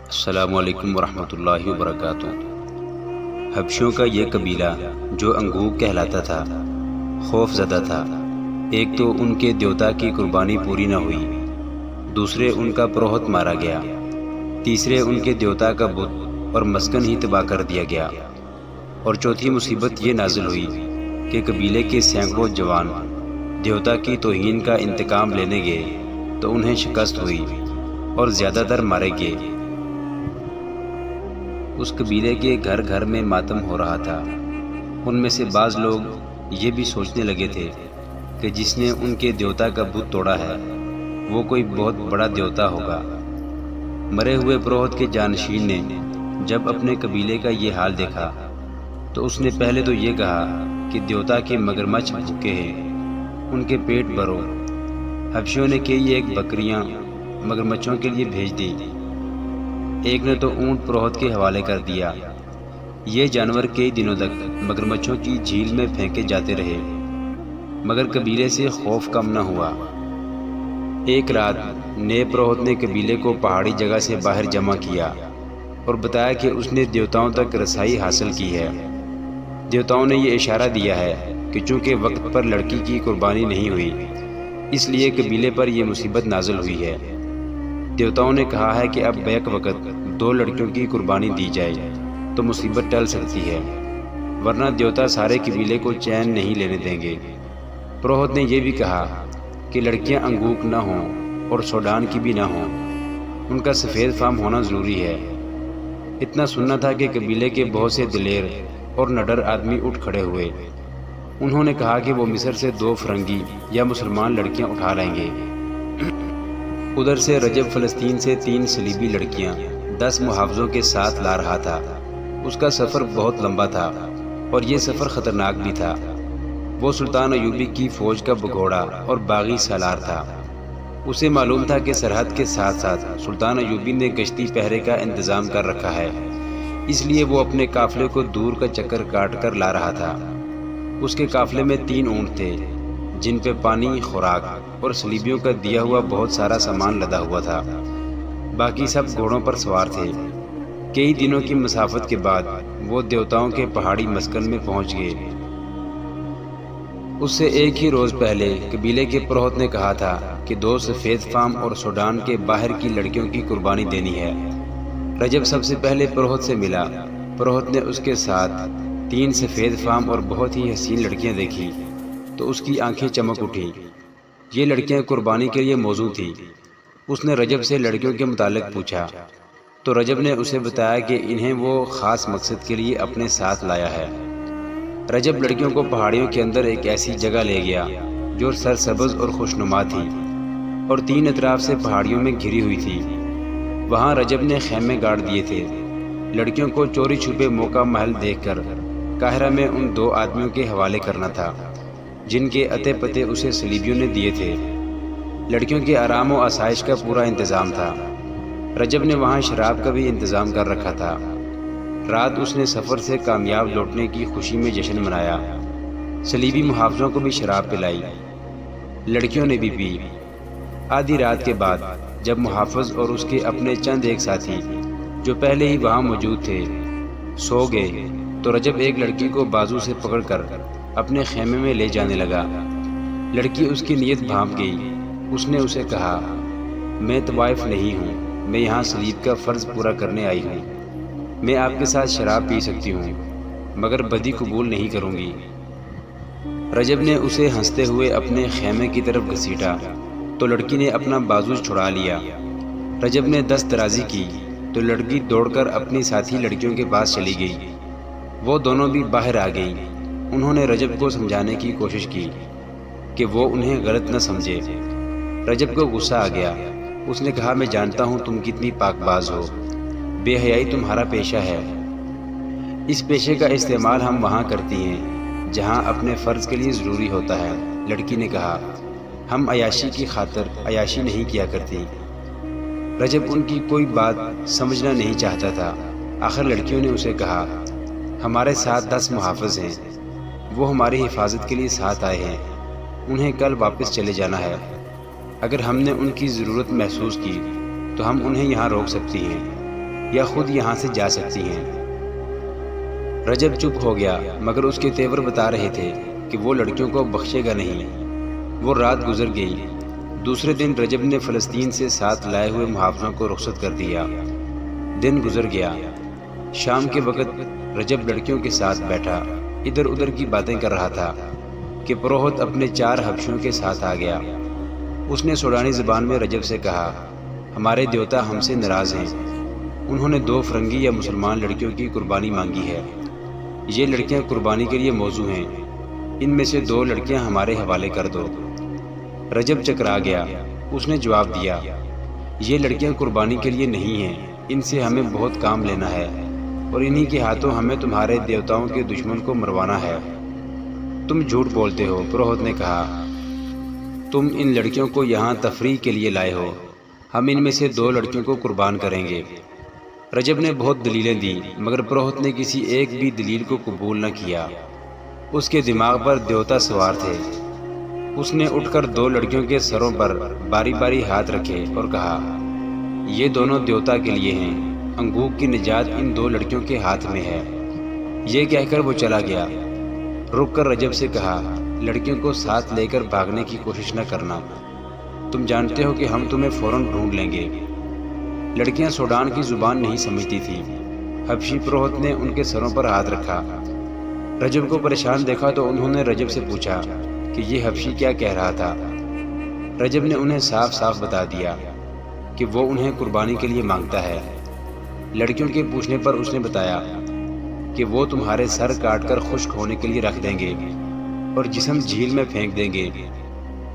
السلام علیکم ورحمۃ اللہ وبرکاتہ۔ حبشیوں کا یہ قبیلہ جو انگوک کہلاتا تھا خوف زدہ تھا۔ ایک تو ان کے دیوتا کی قربانی پوری نہ ہوئی، دوسرے ان کا پروہت مارا گیا، تیسرے ان کے دیوتا کا بت اور مسکن ہی تباہ کر دیا گیا، اور چوتھی مصیبت یہ نازل ہوئی کہ قبیلے کے سینکڑوں جوان دیوتا کی توہین کا انتقام لینے گئے تو انہیں شکست ہوئی اور زیادہ تر مارے گئے۔ اس قبیلے کے گھر گھر میں ماتم ہو رہا تھا۔ ان میں سے بعض لوگ یہ بھی سوچنے لگے تھے کہ جس نے ان کے دیوتا کا بت توڑا ہے وہ کوئی بہت بڑا دیوتا ہوگا۔ مرے ہوئے پروہت کے جانشین نے جب اپنے قبیلے کا یہ حال دیکھا تو اس نے پہلے تو یہ کہا کہ دیوتا کے مگرمچھ بھوکے ہیں، ان کے پیٹ بھرو۔ حبشیوں نے کئی ایک بکریاں مگرمچھوں کے لیے بھیج دی، ایک نے تو اونٹ پروہت کے حوالے کر دیا۔ یہ جانور کئی دنوں تک مگرمچھوں کی جھیل میں پھینکے جاتے رہے مگر قبیلے سے خوف کم نہ ہوا۔ ایک رات نئے پروہت نے قبیلے کو پہاڑی جگہ سے باہر جمع کیا اور بتایا کہ اس نے دیوتاؤں تک رسائی حاصل کی ہے۔ دیوتاؤں نے یہ اشارہ دیا ہے کہ چونکہ وقت پر لڑکی کی قربانی نہیں ہوئی اس لیے قبیلے پر یہ مصیبت نازل ہوئی ہے۔ دیوتاؤں نے کہا ہے کہ اب بیک وقت 2 لڑکیوں کی قربانی دی جائے تو مصیبت ٹل سکتی ہے، ورنہ دیوتا سارے قبیلے کو چین نہیں لینے دیں گے۔ پروہت نے یہ بھی کہا کہ لڑکیاں انگوک نہ ہوں اور سوڈان کی بھی نہ ہوں، ان کا سفید فام ہونا ضروری ہے۔ اتنا سننا تھا کہ قبیلے کے بہت سے دلیر اور نڈر آدمی اٹھ کھڑے ہوئے۔ انہوں نے کہا کہ وہ مصر سے 2 فرنگی یا مسلمان لڑکیاں اٹھا لیں گے۔ ادھر سے رجب فلسطین سے 3 صلیبی لڑکیاں 10 محافظوں کے ساتھ لا رہا تھا۔ اس کا سفر بہت لمبا تھا اور یہ سفر خطرناک بھی تھا۔ وہ سلطان ایوبی کی فوج کا بگھوڑا اور باغی سالار تھا۔ اسے معلوم تھا کہ سرحد کے ساتھ ساتھ سلطان ایوبی نے گشتی پہرے کا انتظام کر رکھا ہے، اس لیے وہ اپنے قافلے کو دور کا چکر کاٹ کر لا رہا تھا۔ اس کے قافلے میں 3 اونٹ تھے جن پہ پانی، خوراک اور صلیبیوں کا دیا ہوا بہت سارا سامان لدا ہوا تھا۔ باقی سب گھوڑوں پر سوار تھے۔ کئی دنوں کی مسافت کے بعد وہ دیوتاؤں کے پہاڑی مسکن میں پہنچ گئے۔ اس سے ایک ہی روز پہلے قبیلے کے پروہت نے کہا تھا کہ 2 سفید فام اور سوڈان کے باہر کی لڑکیوں کی قربانی دینی ہے۔ رجب سب سے پہلے پروہت سے ملا۔ پروہت نے اس کے ساتھ 3 سفید فام اور بہت ہی حسین لڑکیاں دیکھی تو اس کی آنکھیں چمک اٹھیں۔ یہ لڑکیاں قربانی کے لیے موزوں تھیں۔ اس نے رجب سے لڑکیوں کے متعلق پوچھا تو رجب نے اسے بتایا کہ انہیں وہ خاص مقصد کے لیے اپنے ساتھ لایا ہے۔ رجب لڑکیوں کو پہاڑیوں کے اندر ایک ایسی جگہ لے گیا جو سرسبز اور خوشنما تھی اور 3 اطراف سے پہاڑیوں میں گھری ہوئی تھی۔ وہاں رجب نے خیمے گاڑ دیے تھے۔ لڑکیوں کو چوری چھپے موقع محل دیکھ کر قاہرہ میں ان 2 آدمیوں کے حوالے کرنا تھا جن کے اتے پتے اسے صلیبیوں نے دیے تھے۔ لڑکیوں کے آرام و آسائش کا پورا انتظام تھا۔ رجب نے وہاں شراب کا بھی انتظام کر رکھا تھا۔ رات اس نے سفر سے کامیاب لوٹنے کی خوشی میں جشن منایا۔ صلیبی محافظوں کو بھی شراب پلائی، لڑکیوں نے بھی پی۔ آدھی رات کے بعد جب محافظ اور اس کے اپنے چند ایک ساتھی جو پہلے ہی وہاں موجود تھے سو گئے تو رجب ایک لڑکی کو بازو سے پکڑ کر اپنے خیمے میں لے جانے لگا۔ لڑکی اس کی نیت بھانپ گئی۔ اس نے اسے کہا، میں طوائف نہیں ہوں، میں یہاں صلیب کا فرض پورا کرنے آئی ہوں۔ میں آپ کے ساتھ شراب پی سکتی ہوں مگر بدی قبول نہیں کروں گی۔ رجب نے اسے ہنستے ہوئے اپنے خیمے کی طرف گھسیٹا تو لڑکی نے اپنا بازو چھڑا لیا۔ رجب نے دست درازی کی تو لڑکی دوڑ کر اپنی ساتھی لڑکیوں کے پاس چلی گئی۔ وہ دونوں بھی باہر آ گئیں۔ انہوں نے رجب کو سمجھانے کی کوشش کی کہ وہ انہیں غلط نہ سمجھے۔ رجب کو غصہ آ گیا۔ اس نے کہا، میں جانتا ہوں تم کتنی پاک باز ہو، بے حیائی تمہارا پیشہ ہے۔ اس پیشے کا استعمال ہم وہاں کرتی ہیں جہاں اپنے فرض کے لیے ضروری ہوتا ہے۔ لڑکی نے کہا، ہم عیاشی کی خاطر عیاشی نہیں کیا کرتی۔ رجب ان کی کوئی بات سمجھنا نہیں چاہتا تھا۔ آخر لڑکیوں نے اسے کہا، ہمارے ساتھ 10 محافظ ہیں، وہ ہماری حفاظت کے لیے ساتھ آئے ہیں، انہیں کل واپس چلے جانا ہے۔ اگر ہم نے ان کی ضرورت محسوس کی تو ہم انہیں یہاں روک سکتی ہیں۔ یا خود یہاں سے جا سکتی ہیں۔ رجب چپ ہو گیا، مگر اس کے تیور بتا رہے تھے کہ وہ لڑکیوں کو بخشے گا نہیں۔ وہ رات گزر گئی۔ دوسرے دن رجب نے فلسطین سے ساتھ لائے ہوئے محافظوں کو رخصت کر دیا۔ دن گزر گیا۔ شام کے وقت رجب لڑکیوں کے ساتھ بیٹھا ادھر ادھر کی باتیں کر رہا تھا کہ پروہت اپنے 4 حبشیوں کے ساتھ آ گیا۔ اس نے سوڈانی زبان میں رجب سے کہا، ہمارے دیوتا ہم سے ناراض ہیں۔ انہوں نے 2 فرنگی یا مسلمان لڑکیوں کی قربانی مانگی ہے۔ یہ لڑکیاں قربانی کے لیے موزوں ہیں، ان میں سے 2 لڑکیاں ہمارے حوالے کر دو۔ رجب چکرا گیا۔ اس نے جواب دیا، یہ لڑکیاں قربانی کے لیے نہیں ہیں، ان سے ہمیں بہت کام لینا ہے اور انہی کے ہاتھوں ہمیں تمہارے دیوتاؤں کے دشمن کو مروانا ہے۔ تم جھوٹ بولتے ہو، پروہت نے کہا، تم ان لڑکیوں کو یہاں تفریح کے لیے لائے ہو۔ ہم ان میں سے 2 لڑکیوں کو قربان کریں گے۔ رجب نے بہت دلیلیں دی، مگر پروہت نے کسی ایک بھی دلیل کو قبول نہ کیا۔ اس کے دماغ پر دیوتا سوار تھے۔ اس نے اٹھ کر 2 لڑکیوں کے سروں پر باری باری ہاتھ رکھے اور کہا، یہ دونوں دیوتا کے لیے ہیں، انگوک کی نجات ان 2 لڑکیوں کے ہاتھ میں ہے۔ یہ کہہ کر وہ چلا گیا۔ رک کر رجب سے کہا، لڑکیوں کو ساتھ لے کر بھاگنے کی کوشش نہ کرنا، تم جانتے ہو کہ ہم تمہیں فوراً ڈھونڈ لیں گے۔ لڑکیاں سوڈان کی زبان نہیں سمجھتی تھیں۔ حبشی پروہت نے ان کے سروں پر ہاتھ رکھا۔ رجب کو پریشان دیکھا تو انہوں نے رجب سے پوچھا کہ یہ حبشی کیا کہہ رہا تھا۔ رجب نے انہیں صاف صاف بتا دیا کہ وہ انہیں قربانی کے لیے مانگتا ہے۔ لڑکیوں کے پوچھنے پر اس نے بتایا کہ وہ تمہارے سر کاٹ کر خشک ہونے کے لیے رکھ دیں گے اور جسم جھیل میں پھینک دیں گے،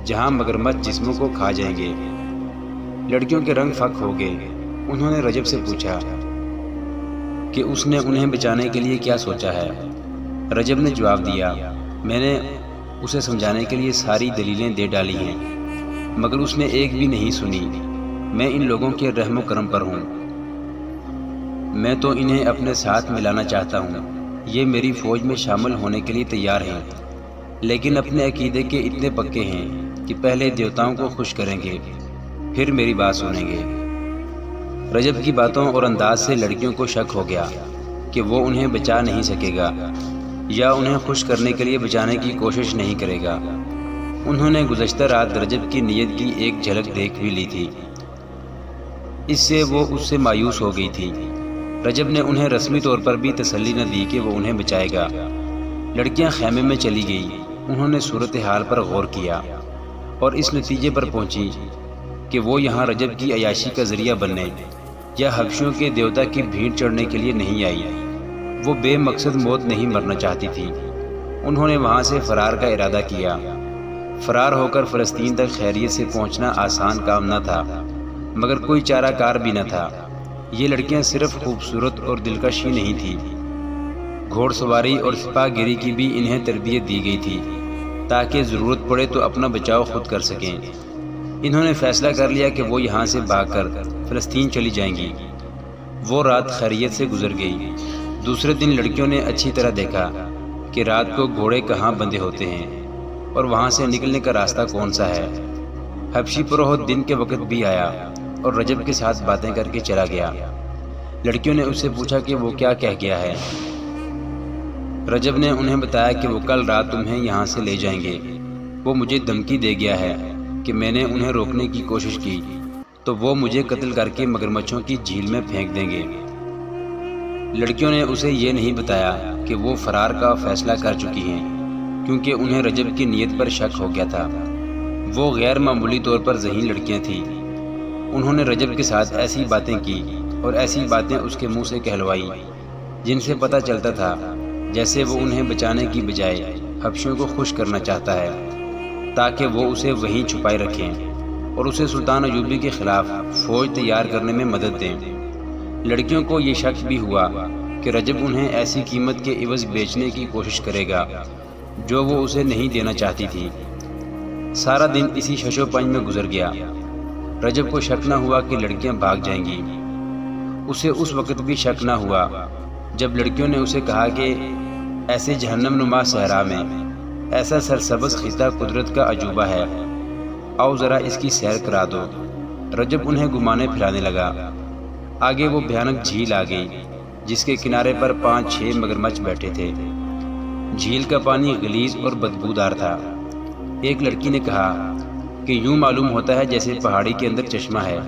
جہاں مگرمچھ جسموں کو کھا جائیں گے۔ لڑکیوں کے رنگ پھک ہو گئے۔ انہوں نے رجب سے پوچھا کہ اس نے انہیں بچانے کے لیے کیا سوچا ہے۔ رجب نے جواب دیا، میں نے اسے سمجھانے کے لیے ساری دلیلیں دے ڈالی ہیں، مگر اس نے ایک بھی نہیں سنی۔ میں ان لوگوں کے رحم و کرم پر ہوں، میں تو انہیں اپنے ساتھ ملانا چاہتا ہوں۔ یہ میری فوج میں شامل ہونے کے لیے تیار ہیں، لیکن اپنے عقیدے کے اتنے پکے ہیں کہ پہلے دیوتاؤں کو خوش کریں گے، پھر میری بات سنیں گے۔ رجب کی باتوں اور انداز سے لڑکیوں کو شک ہو گیا کہ وہ انہیں بچا نہیں سکے گا یا انہیں خوش کرنے کے لیے بچانے کی کوشش نہیں کرے گا۔ انہوں نے گزشتہ رات رجب کی نیت کی ایک جھلک دیکھ بھی لی تھی، اس سے وہ اس سے مایوس ہو گئی تھی۔ رجب نے انہیں رسمی طور پر بھی تسلی نہ دی کہ وہ انہیں بچائے گا۔ لڑکیاں خیمے میں چلی گئیں۔ انہوں نے صورتحال پر غور کیا اور اس نتیجے پر پہنچی کہ وہ یہاں رجب کی عیاشی کا ذریعہ بننے یا حبشیوں کے دیوتا کی بھیڑ چڑھنے کے لیے نہیں آئی۔ وہ بے مقصد موت نہیں مرنا چاہتی تھی۔ انہوں نے وہاں سے فرار کا ارادہ کیا۔ فرار ہو کر فلسطین تک خیریت سے پہنچنا آسان کام نہ تھا، مگر کوئی چارہ کار بھی نہ تھا۔ یہ لڑکیاں صرف خوبصورت اور دلکش ہی نہیں تھیں، گھوڑ سواری اور سپاہ گیری کی بھی انہیں تربیت دی گئی تھی تاکہ ضرورت پڑے تو اپنا بچاؤ خود کر سکیں۔ انہوں نے فیصلہ کر لیا کہ وہ یہاں سے بھاگ کر فلسطین چلی جائیں گی۔ وہ رات خیریت سے گزر گئی۔ دوسرے دن لڑکیوں نے اچھی طرح دیکھا کہ رات کو گھوڑے کہاں بندھے ہوتے ہیں اور وہاں سے نکلنے کا راستہ کون سا ہے۔ حبشی پروہت دن کے وقت بھی آیا اور رجب کے ساتھ باتیں کر کے چلا گیا۔ لڑکیوں نے اس سے پوچھا کہ وہ کیا کہہ گیا ہے۔ رجب نے انہیں بتایا کہ وہ کل رات تمہیں یہاں سے لے جائیں گے۔ وہ مجھے دھمکی دے گیا ہے کہ میں نے انہیں روکنے کی کوشش کی تو وہ مجھے قتل کر کے مگرمچھوں کی جھیل میں پھینک دیں گے۔ لڑکیوں نے اسے یہ نہیں بتایا کہ وہ فرار کا فیصلہ کر چکی ہیں، کیونکہ انہیں رجب کی نیت پر شک ہو گیا تھا۔ وہ غیر معمولی طور پر ذہین لڑکیاں تھیں۔ انہوں نے رجب کے ساتھ ایسی باتیں کی اور ایسی باتیں اس کے منہ سے کہلوائی جن سے پتہ چلتا تھا جیسے وہ انہیں بچانے کی بجائے حبشیوں کو خوش کرنا چاہتا ہے تاکہ وہ اسے وہیں چھپائے رکھیں اور اسے سلطان ایوبی کے خلاف فوج تیار کرنے میں مدد دیں۔ لڑکیوں کو یہ شک بھی ہوا کہ رجب انہیں ایسی قیمت کے عوض بیچنے کی کوشش کرے گا جو وہ اسے نہیں دینا چاہتی تھی۔ سارا دن اسی شش و پنج میں گزر گیا۔ رجب کو شک نہ ہوا کہ لڑکیاں بھاگ جائیں گی۔ اسے اس وقت بھی شک نہ ہوا جب لڑکیوں نے اسے کہا کہ ایسے جہنم نما صحرا میں ایسا سرسبز خطہ قدرت کا عجوبہ ہے، آؤ ذرا اس کی سیر کرا دو۔ رجب انہیں گھمانے پھرانے لگا۔ آگے وہ بھیانک جھیل آ گئی جس کے کنارے پر 5-6 مگرمچھ بیٹھے تھے۔ جھیل کا پانی غلیظ اور بدبودار تھا۔ ایک لڑکی نے کہا کہ یوں معلوم ہوتا ہے جیسے پہاڑی کے اندر چشمہ ہے۔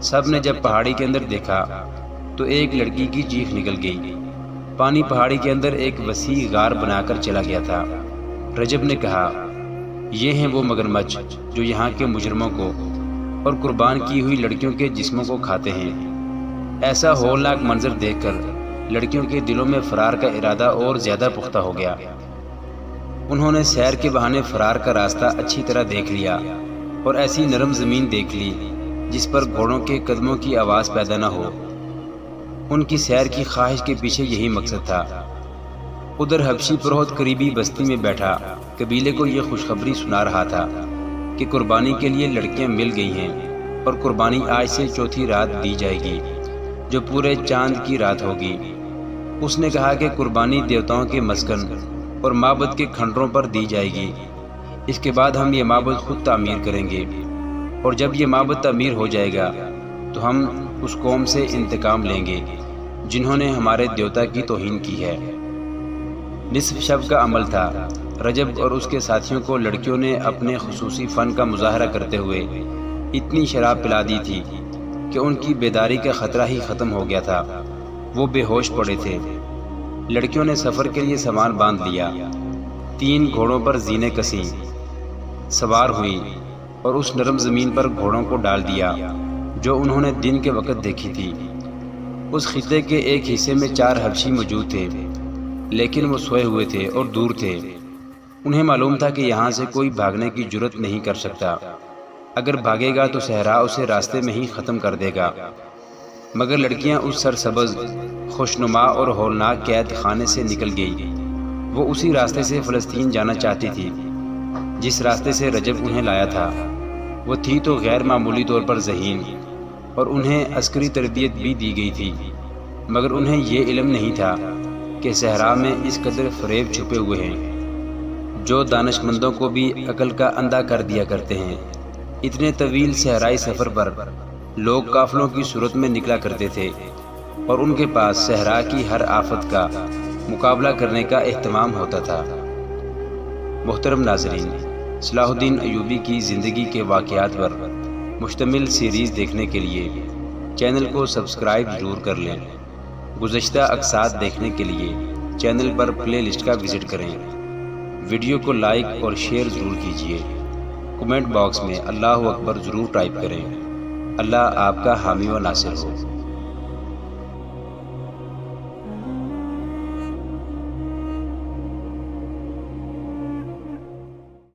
سب نے جب پہاڑی کے اندر دیکھا تو ایک لڑکی کی چیخ نکل گئی۔ پانی پہاڑی کے اندر ایک وسیع غار بنا کر چلا گیا تھا۔ رجب نے کہا، یہ ہیں وہ مگرمچھ جو یہاں کے مجرموں کو اور قربان کی ہوئی لڑکیوں کے جسموں کو کھاتے ہیں۔ ایسا ہولناک منظر دیکھ کر لڑکیوں کے دلوں میں فرار کا ارادہ اور زیادہ پختہ ہو گیا۔ انہوں نے سیر کے بہانے فرار کا راستہ اچھی طرح دیکھ لیا اور ایسی نرم زمین دیکھ لی جس پر گھوڑوں کے قدموں کی آواز پیدا نہ ہو۔ ان کی سیر کی خواہش کے پیچھے یہی مقصد تھا۔ ادھر حبشی پروہت قریبی بستی میں بیٹھا قبیلے کو یہ خوشخبری سنا رہا تھا کہ قربانی کے لیے لڑکیاں مل گئی ہیں اور قربانی آج سے چوتھی رات دی جائے گی جو پورے چاند کی رات ہوگی۔ اس نے کہا کہ قربانی دیوتاؤں کے مسکن اور معبد کے کھنڈروں پر دی جائے گی۔ اس کے بعد ہم یہ معبد خود تعمیر کریں گے، اور جب یہ معبد تعمیر ہو جائے گا تو ہم اس قوم سے انتقام لیں گے جنہوں نے ہمارے دیوتا کی توہین کی ہے۔ نصف شب کا عمل تھا۔ رجب اور اس کے ساتھیوں کو لڑکیوں نے اپنے خصوصی فن کا مظاہرہ کرتے ہوئے اتنی شراب پلا دی تھی کہ ان کی بیداری کا خطرہ ہی ختم ہو گیا تھا۔ وہ بے ہوش پڑے تھے۔ لڑکیوں نے سفر کے لیے سامان باندھ لیا، 3 گھوڑوں پر زینے کسیں، سوار ہوئی اور اس نرم زمین پر گھوڑوں کو ڈال دیا جو انہوں نے دن کے وقت دیکھی تھی۔ اس خطے کے ایک حصے میں 4 حبشی موجود تھے، لیکن وہ سوئے ہوئے تھے اور دور تھے۔ انہیں معلوم تھا کہ یہاں سے کوئی بھاگنے کی جرت نہیں کر سکتا۔ اگر بھاگے گا تو صحرا اسے راستے میں ہی ختم کر دے گا۔ مگر لڑکیاں اس سرسبز، خوشنما اور ہولناک قید خانے سے نکل گئی۔ وہ اسی راستے سے فلسطین جانا چاہتی تھی جس راستے سے رجب انہیں لایا تھا۔ وہ تھی تو غیر معمولی طور پر ذہین، اور انہیں عسکری تربیت بھی دی گئی تھی، مگر انہیں یہ علم نہیں تھا کہ صحرا میں اس قدر فریب چھپے ہوئے ہیں جو دانش مندوں کو بھی عقل کا اندھا کر دیا کرتے ہیں۔ اتنے طویل صحرائی سفر پر لوگ قافلوں کی صورت میں نکلا کرتے تھے، اور ان کے پاس صحرا کی ہر آفت کا مقابلہ کرنے کا اہتمام ہوتا تھا۔ محترم ناظرین، صلاح الدین ایوبی کی زندگی کے واقعات پر مشتمل سیریز دیکھنے کے لیے چینل کو سبسکرائب ضرور کر لیں۔ گزشتہ اقساط دیکھنے کے لیے چینل پر پلے لسٹ کا وزٹ کریں۔ ویڈیو کو لائک اور شیئر ضرور کیجیے۔ کمنٹ باکس میں اللہ اکبر ضرور ٹائپ کریں۔ اللہ آپ کا حامی و ناصر ہو۔